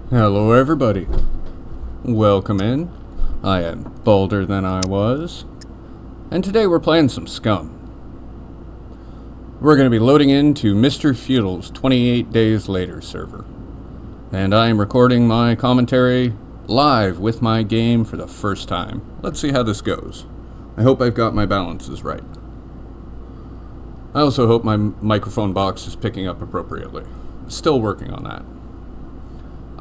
Hello everybody, welcome in. I am bolder than I was, and today we're playing some Scum. We're going to be loading into Mr. Feudal's 28 Days Later server, and I am recording my commentary live with my game for the first time. Let's see how this goes. I hope I've got my balances right. I also hope my microphone box is picking up appropriately. Still working on that.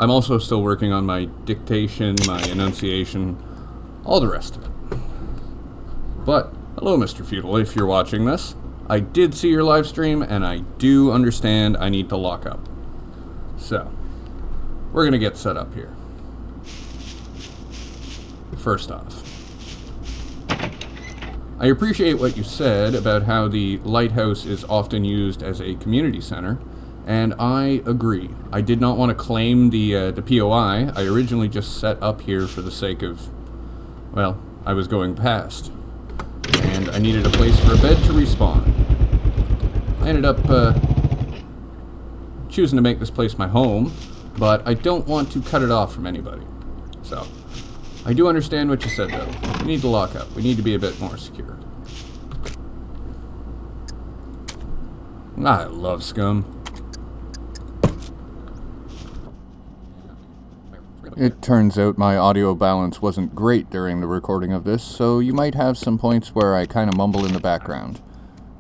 I'm also still working on my dictation, my enunciation, all the rest of it. But, hello Mr. Feudal, if you're watching this. I did see your live stream, and I do understand I need to lock up. So, we're going to get set up here. First off, I appreciate what you said about how the lighthouse is often used as a community center. And I agree. I did not want to claim the POI. I originally just set up here for the sake of, well, I was going past. And I needed a place for a bed to respawn. I ended up choosing to make this place my home, but I don't want to cut it off from anybody. So, I do understand what you said though. We need to lock up. We need to be a bit more secure. I love Scum. It turns out my audio balance wasn't great during the recording of this, so you might have some points where I kind of mumble in the background.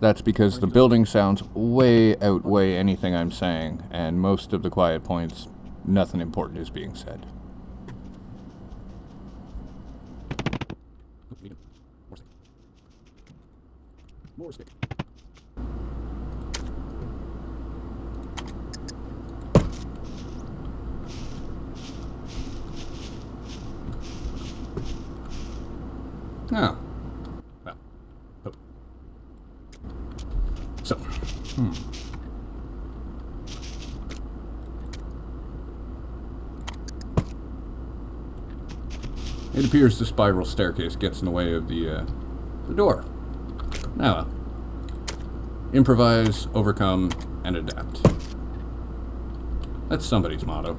That's because the building sounds way outweigh anything I'm saying, and most of the quiet points, nothing important is being said. More stick. Oh. Well. Oh. So. It appears the spiral staircase gets in the way of the door. Now, improvise, overcome, and adapt. That's somebody's motto.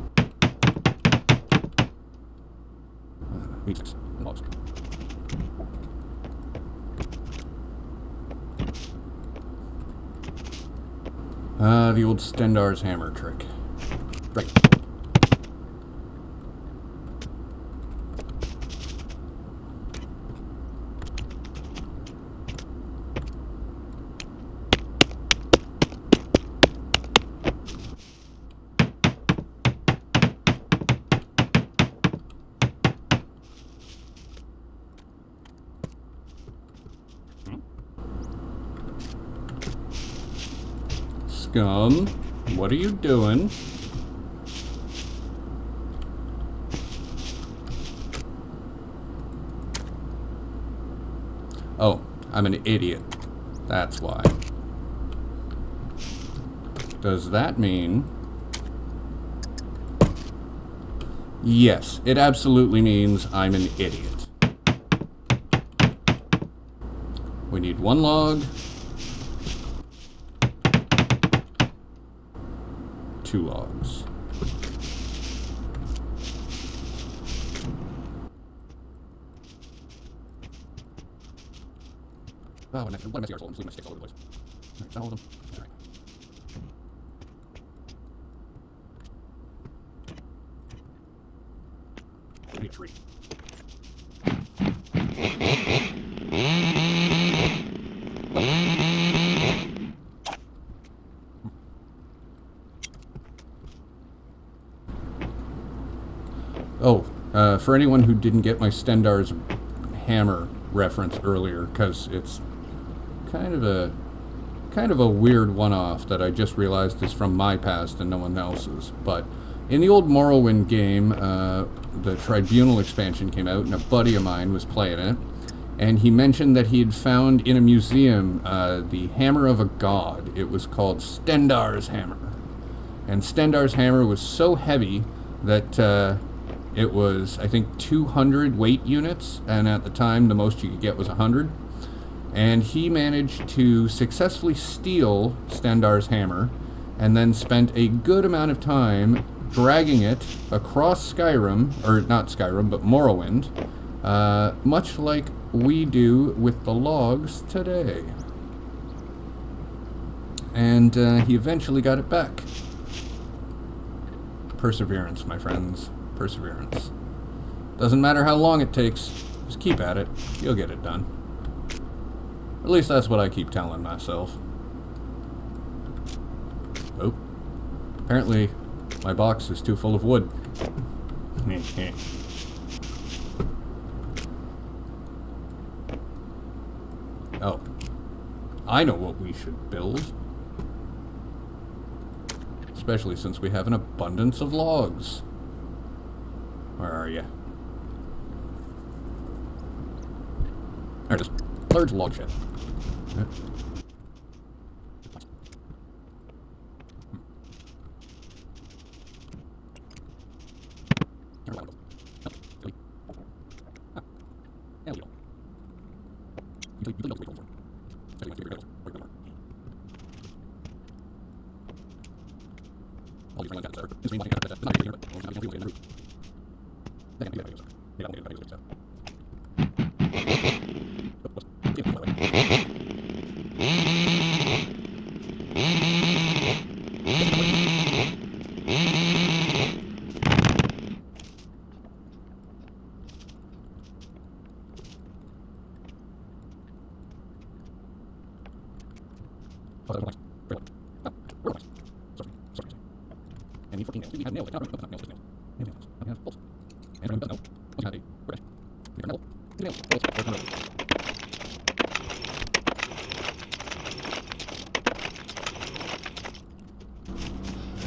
The old Stendar's hammer trick. Right. Scum, what are you doing? Oh, I'm an idiot. That's why. Does that mean... Yes, it absolutely means I'm an idiot. We need one log. 2 logs. Oh, and what am I seeing? I'm leaving my sticks all over the place. Alright, is that all of them? Alright. I need a tree. Oh, for anyone who didn't get my Stendar's hammer reference earlier, because it's kind of a weird one-off that I just realized is from my past and no one else's. But in the old Morrowind game, the Tribunal expansion came out, and a buddy of mine was playing it, and he mentioned that he had found in a museum the hammer of a god. It was called Stendar's hammer, and Stendar's hammer was so heavy that it was, I think, 200 weight units, and at the time the most you could get was 100. And he managed to successfully steal Stendar's hammer, and then spent a good amount of time dragging it across Skyrim, or not Skyrim, but Morrowind, much like we do with the logs today. And he eventually got it back. Perseverance, my friends. Perseverance. Doesn't matter how long it takes, just keep at it. You'll get it done. At least that's what I keep telling myself. Oh. Apparently, my box is too full of wood. Oh. I know what we should build. Especially since we have an abundance of logs. Where are you? There it is. Large log shed. Yeah.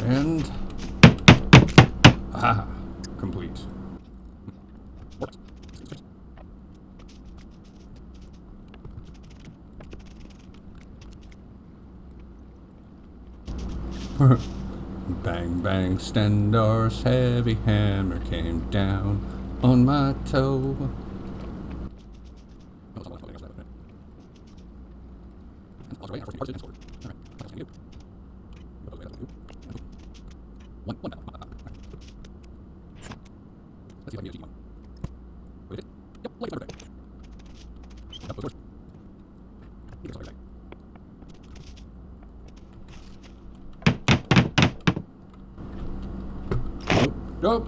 And complete. Bang, bang, Stendar's heavy hammer came down on my toe. Nope.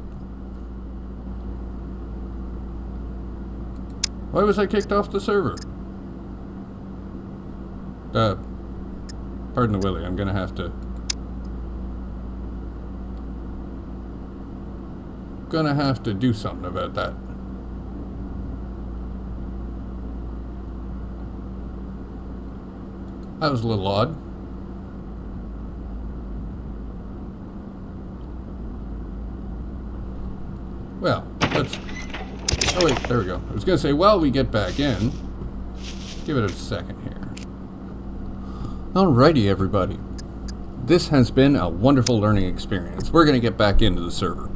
Why was I kicked off the server? Pardon the willy, I'm gonna have to do something about that. That was a little odd. Well, let's... Oh wait, there we go. I was gonna say, while we get back in, give it a second here. Alrighty, everybody. This has been a wonderful learning experience. We're gonna get back into the server.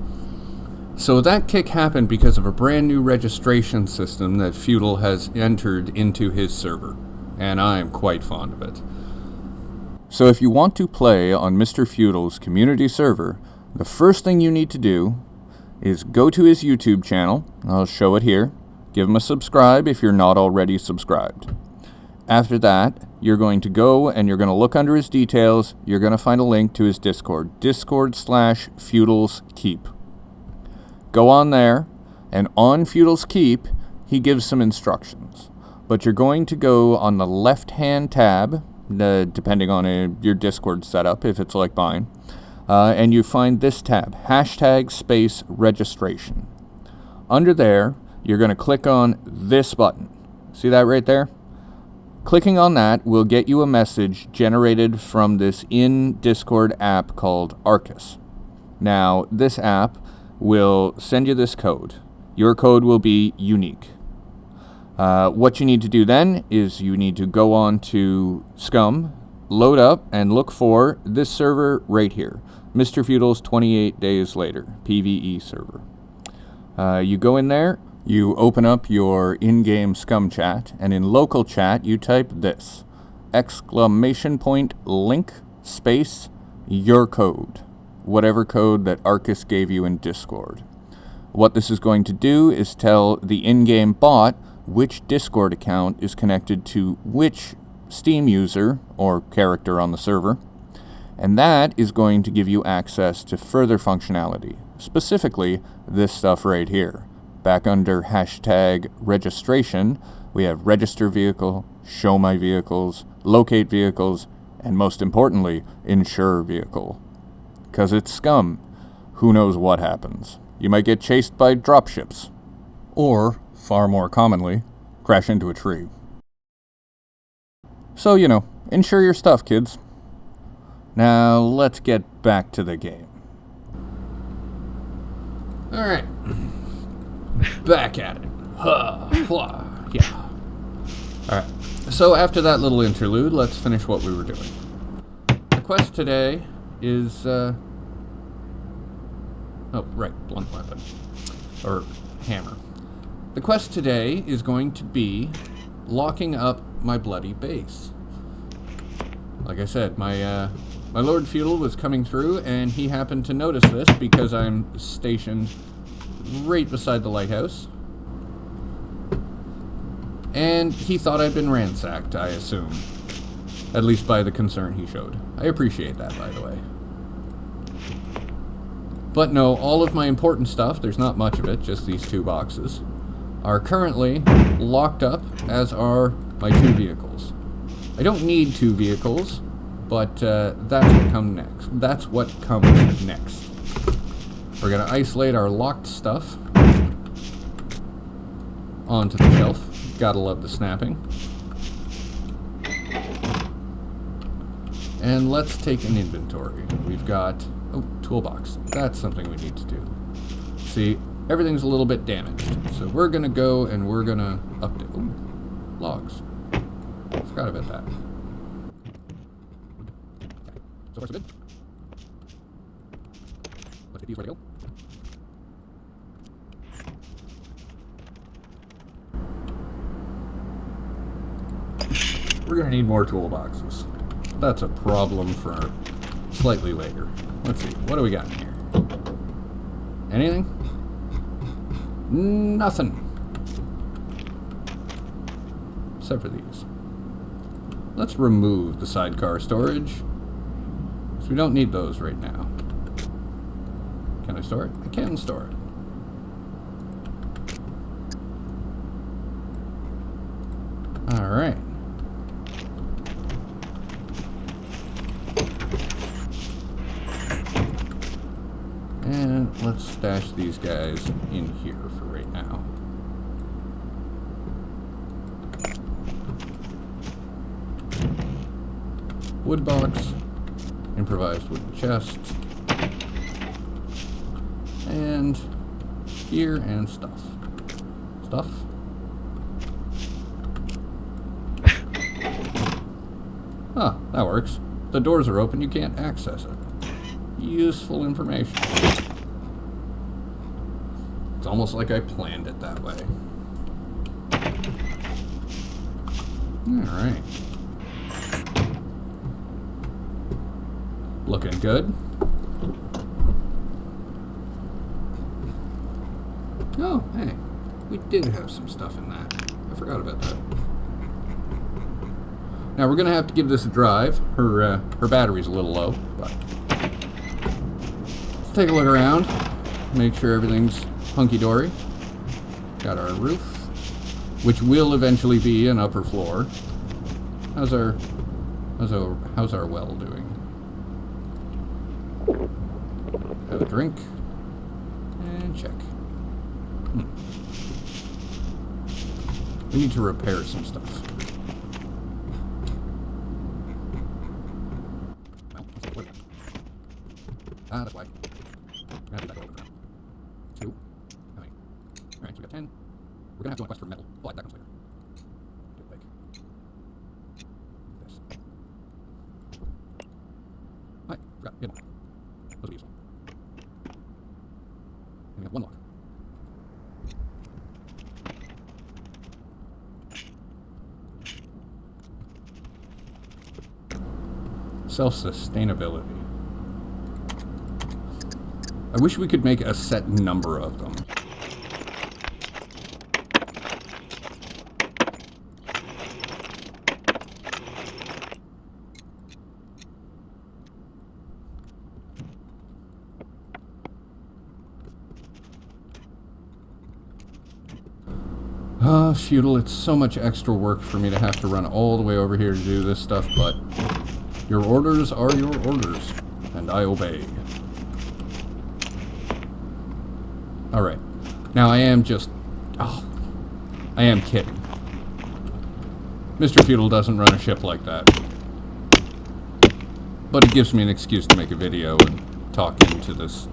So that kick happened because of a brand new registration system that Feudal has entered into his server, and I am quite fond of it. So if you want to play on Mr. Feudal's community server, the first thing you need to do is go to his YouTube channel. I'll show it here. Give him a subscribe if you're not already subscribed. After that, you're going to go and you're going to look under his details. You're going to find a link to his Discord. Discord/Feudal's Keep. Go on there, and on Feudal's Keep, he gives some instructions. But you're going to go on the left-hand tab, depending on your Discord setup, if it's like mine, and you find this tab, #registration. Under there, you're going to click on this button. See that right there? Clicking on that will get you a message generated from this in-Discord app called Arcus. Now, this app will send you this code. Your code will be unique. What you need to do then is you need to go on to Scum, load up, and look for this server right here. Mr. Feudal's 28 Days Later PVE server. You go in there, you open up your in-game Scum chat, and in local chat you type this, !link space your code. whatever code that Arcus gave you in Discord. What this is going to do is tell the in-game bot which Discord account is connected to which Steam user or character on the server, and that is going to give you access to further functionality, specifically this stuff right here. Back under hashtag registration, we have register vehicle, show my vehicles, locate vehicles, and most importantly, insure vehicle. 'Cause it's Scum. Who knows what happens? You might get chased by dropships. Or, far more commonly, crash into a tree. So, insure your stuff, kids. Now, let's get back to the game. Alright. Back at it. Yeah. Alright. So, after that little interlude, let's finish what we were doing. The quest today is, oh, right, blunt weapon. Or hammer. The quest today is going to be locking up my bloody base. Like I said, my Lord Feudal was coming through, and he happened to notice this because I'm stationed right beside the lighthouse. And he thought I'd been ransacked, I assume. At least by the concern he showed. I appreciate that, by the way. But no, all of my important stuff, there's not much of it, just these 2 boxes, are currently locked up, as are my 2 vehicles. I don't need 2 vehicles, but that's what comes next. That's what comes next. We're going to isolate our locked stuff onto the shelf. Gotta love the snapping. And let's take an inventory. We've got... oh, toolbox. That's something we need to do. See, everything's a little bit damaged. So we're going to go and we're going to update... ooh, logs. Forgot about that. So far so good. Let's get these ready to go. We're going to need more toolboxes. That's a problem for slightly later. Let's see, what do we got in here? Anything? Nothing. Except for these. Let's remove the sidecar storage, because we don't need those right now. Can I store it? I can store it. Alright. And let's stash these guys in here for right now. Wood box, improvised wooden chest, and gear and stuff. Stuff. Huh, that works. The doors are open, you can't access it. Useful information. It's almost like I planned it that way. Alright. Looking good. Oh, hey. We did have some stuff in that. I forgot about that. Now we're going to have to give this a drive. Her battery's a little low, but... let's take a look around. Make sure everything's hunky-dory. Got our roof, which will eventually be an upper floor. How's our well doing? Have a drink. And check. We need to repair some stuff. Ah, that's why. We're gonna have to do that all over now. 2. How many? Alright, so we got 10. We're gonna have to do a quest for metal. Oh, that comes later. Get like this. Alright, forgot. Get one. Those will be useful. And we have 1 log. Self-sustainability. I wish we could make a set number of them. Feudal, it's so much extra work for me to have to run all the way over here to do this stuff, but your orders are your orders, and I obey. Alright. Now I am just... Oh, I am kidding. Mr. Feudal doesn't run a ship like that. But it gives me an excuse to make a video and talk into this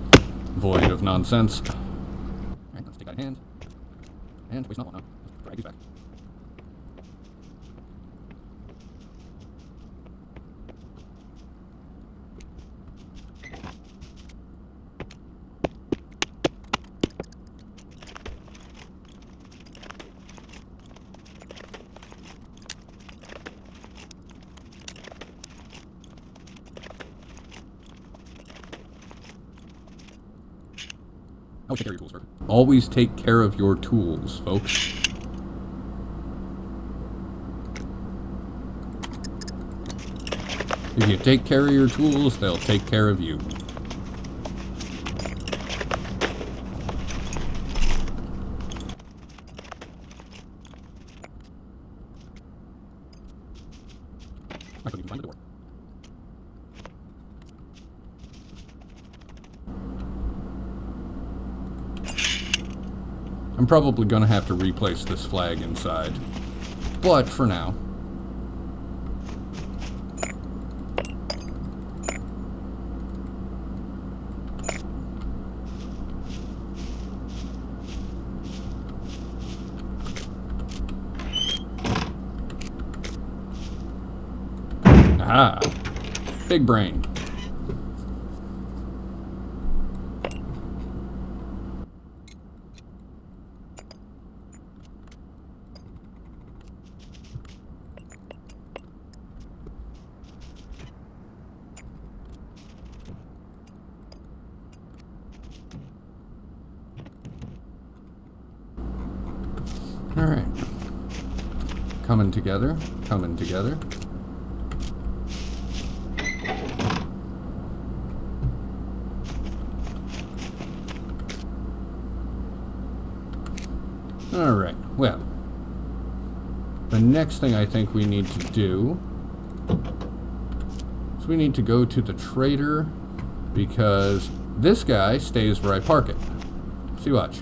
void of nonsense. Alright, let's take that in hand. And waste not one, huh? Let's drag these back. Always take care of your tools, folks. If you take care of your tools, they'll take care of you. I couldn't even find the door. I'm probably going to have to replace this flag inside, but for now. Aha! Big brain. Alright. Coming together, coming together. Alright, well. The next thing I think we need to do is we need to go to the trader because this guy stays where I park it. See, watch.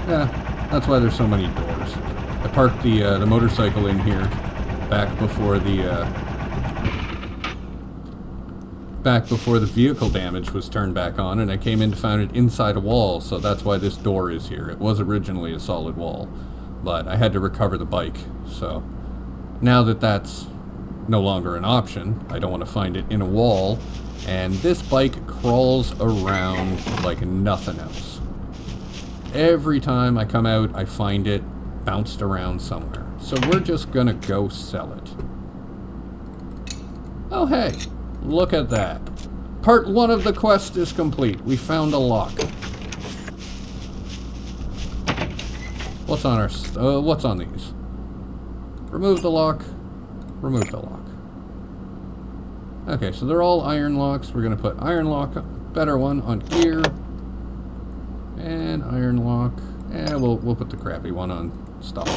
Yeah, that's why there's so many doors. I parked the motorcycle in here back before the vehicle damage was turned back on, and I came in to find it inside a wall, so that's why this door is here. It was originally a solid wall, but I had to recover the bike, so now that that's no longer an option, I don't want to find it in a wall, and this bike crawls around like nothing else. Every time I come out, I find it bounced around somewhere. So we're just gonna go sell it. Oh hey, look at that. Part 1 of the quest is complete. We found a lock. What's on our, what's on these? Remove the lock. Remove the lock. Okay, so they're all iron locks. We're gonna put iron lock, better one, on here. And iron lock. And we'll put the crappy one on stop.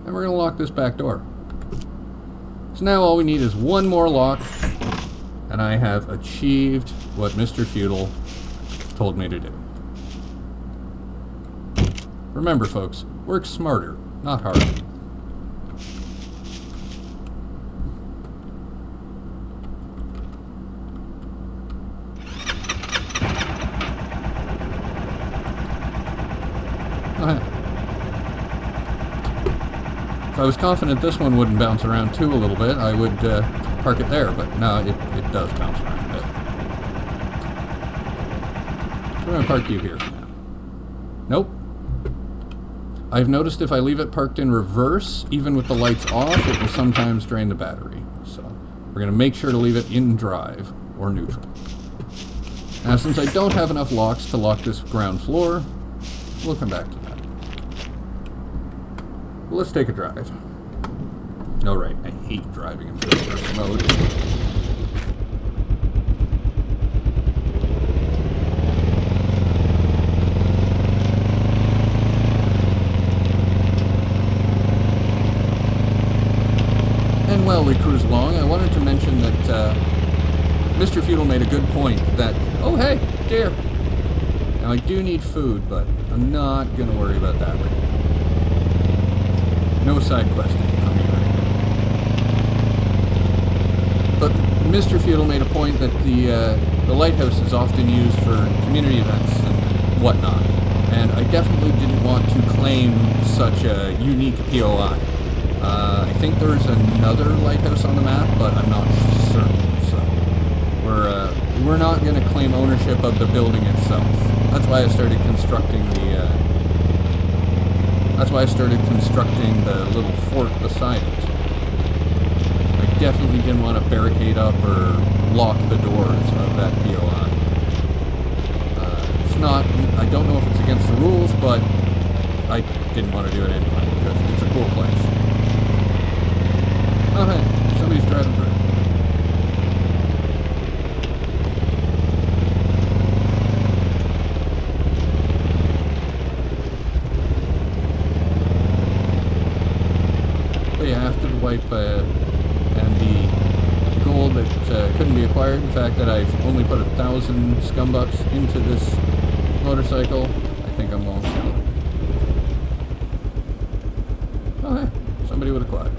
And we're gonna lock this back door. So now all we need is one more lock, and I have achieved what Mr. Feudal told me to do. Remember, folks, work smarter, not harder. If I was confident this one wouldn't bounce around too a little bit, I would park it there, but no, it does bounce around a bit. So we're going to park you here for now. Nope. I've noticed if I leave it parked in reverse, even with the lights off, it will sometimes drain the battery. So we're going to make sure to leave it in drive or neutral. Now, since I don't have enough locks to lock this ground floor, we'll come back to that. Let's take a drive. Alright, I hate driving in first-person mode. And while we cruise along, I wanted to mention that Mr. Feudal made a good point that, oh hey, deer. Now I do need food, but I'm not going to worry about that right now. No side questing for me right now. But Mr. Feudal made a point that the lighthouse is often used for community events and whatnot. And I definitely didn't want to claim such a unique POI. I think there's another lighthouse on the map, but I'm not certain. So we're not going to claim ownership of the building itself. That's why I started constructing the little fort beside it. I definitely didn't want to barricade up or lock the doors of that POI. It's not. I don't know if it's against the rules, but I didn't want to do it anyway because it's a cool place. Oh hey, somebody's driving through. But yeah, after the wipe and the gold that couldn't be acquired, the fact that I've only put 1,000 scum bucks into this motorcycle, I think I'm going to sell it. Oh hey, somebody with a quad.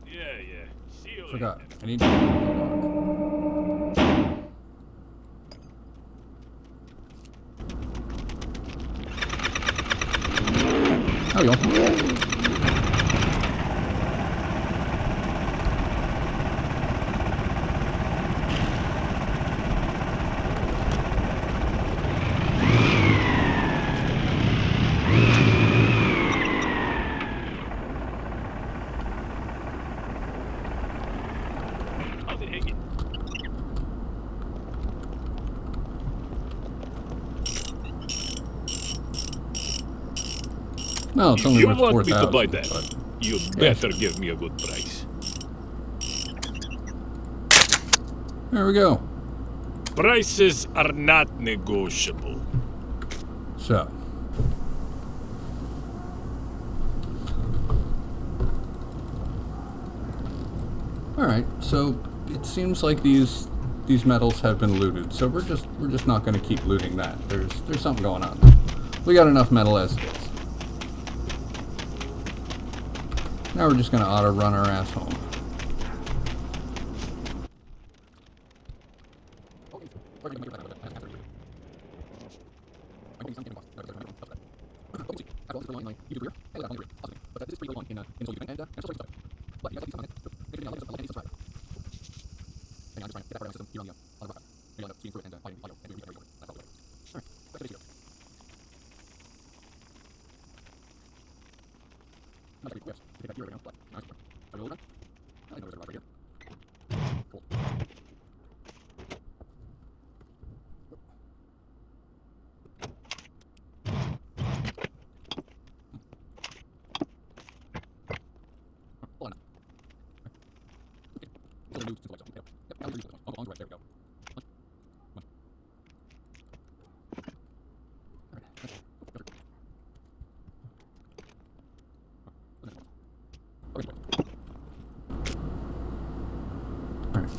Yeah. See you Forgot. later. I need to. There we go. No, it's only You worth want me to 4,000. buy that? But You better give me a good price. there we go. Prices are not negotiable. So. Alright, so it seems like these metals have been looted, so we're just not going to keep looting that. There's something going on there. We got enough metal as it is. Now we're just going to auto-run our ass home.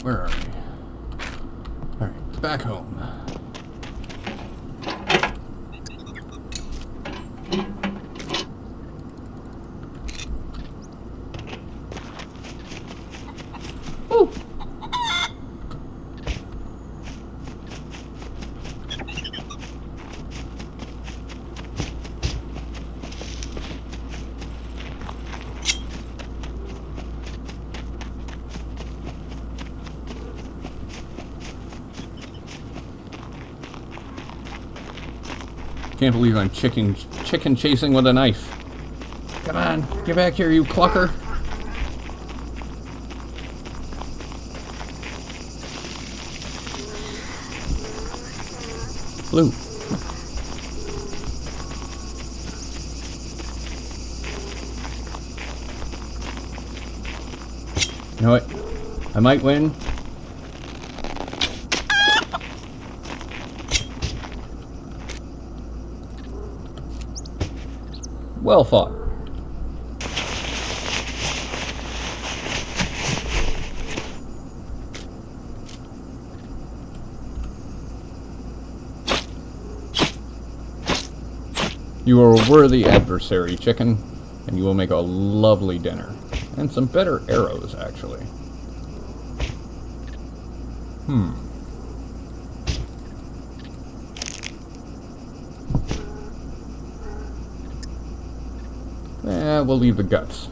Where are we? Alright, back home. Woo! Can't believe I'm chicken chasing with a knife. Come on, get back here, you clucker. Blue. You know what? I might win. Well fought. You are a worthy adversary, chicken, and you will make a lovely dinner. And some better arrows, actually. We'll leave the guts.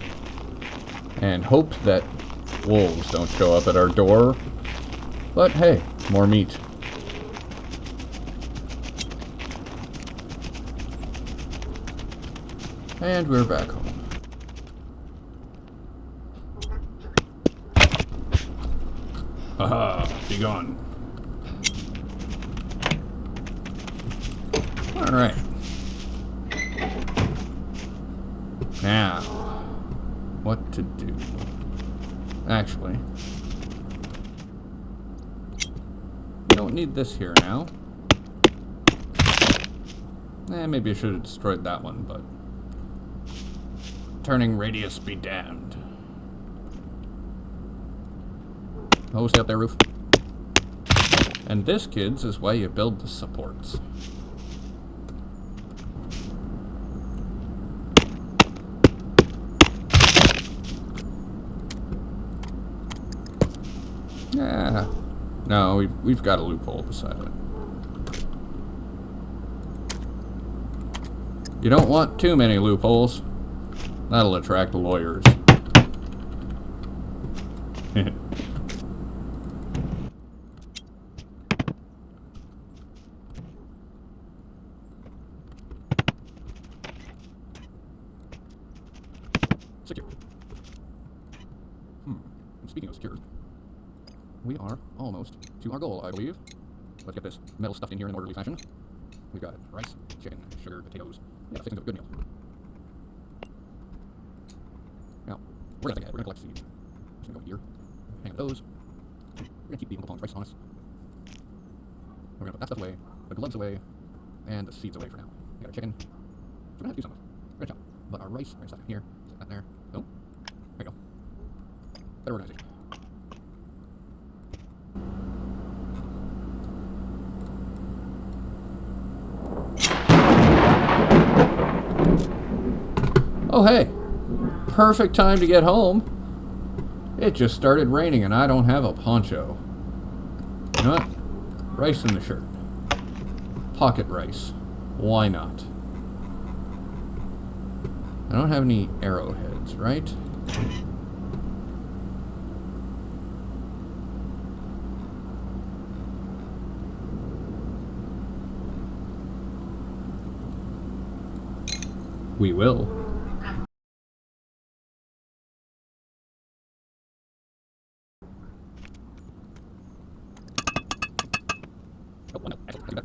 And hope that wolves don't show up at our door. But hey, more meat. And we're back home. Aha, be gone. Alright. Now, what to do? Actually, we don't need this here now. Maybe I should have destroyed that one, but turning radius be damned. Oh, stay up there, roof. And this, kids, is why you build the supports. Yeah. No, we've got a loophole beside it. You don't want too many loopholes. That'll attract lawyers. Secure. Speaking of secure, we are almost to our goal, I believe. Let's get this metal stuffed in here in an orderly fashion. We've got rice, chicken, sugar, potatoes. Yeah, fixing up a good meal. Now, we're gonna think ahead. We're gonna collect seeds. Just gonna go here. Hang on those. We're gonna keep the Uncle Pong's rice on us. We're gonna put that stuff away, the gloves away, and the seeds away for now. We got our chicken. So we're gonna have to do something. Good job. But our rice, we're gonna stuff it in here. Set that there. Oh, there you go. Better organization. Oh, hey. Perfect time to get home. It just started raining and I don't have a poncho. You know what? Rice in the shirt. Pocket rice. Why not? I don't have any arrowheads, right? We will. Oh, no. Excellent. Better.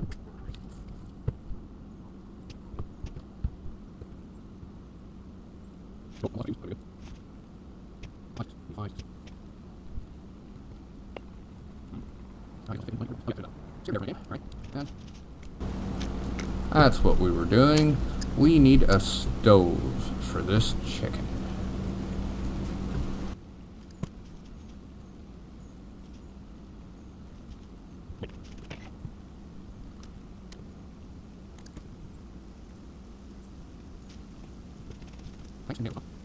Oh, what is good? What? Fine. Right? That's what we were doing. We need a stove for this chicken. Nice and new.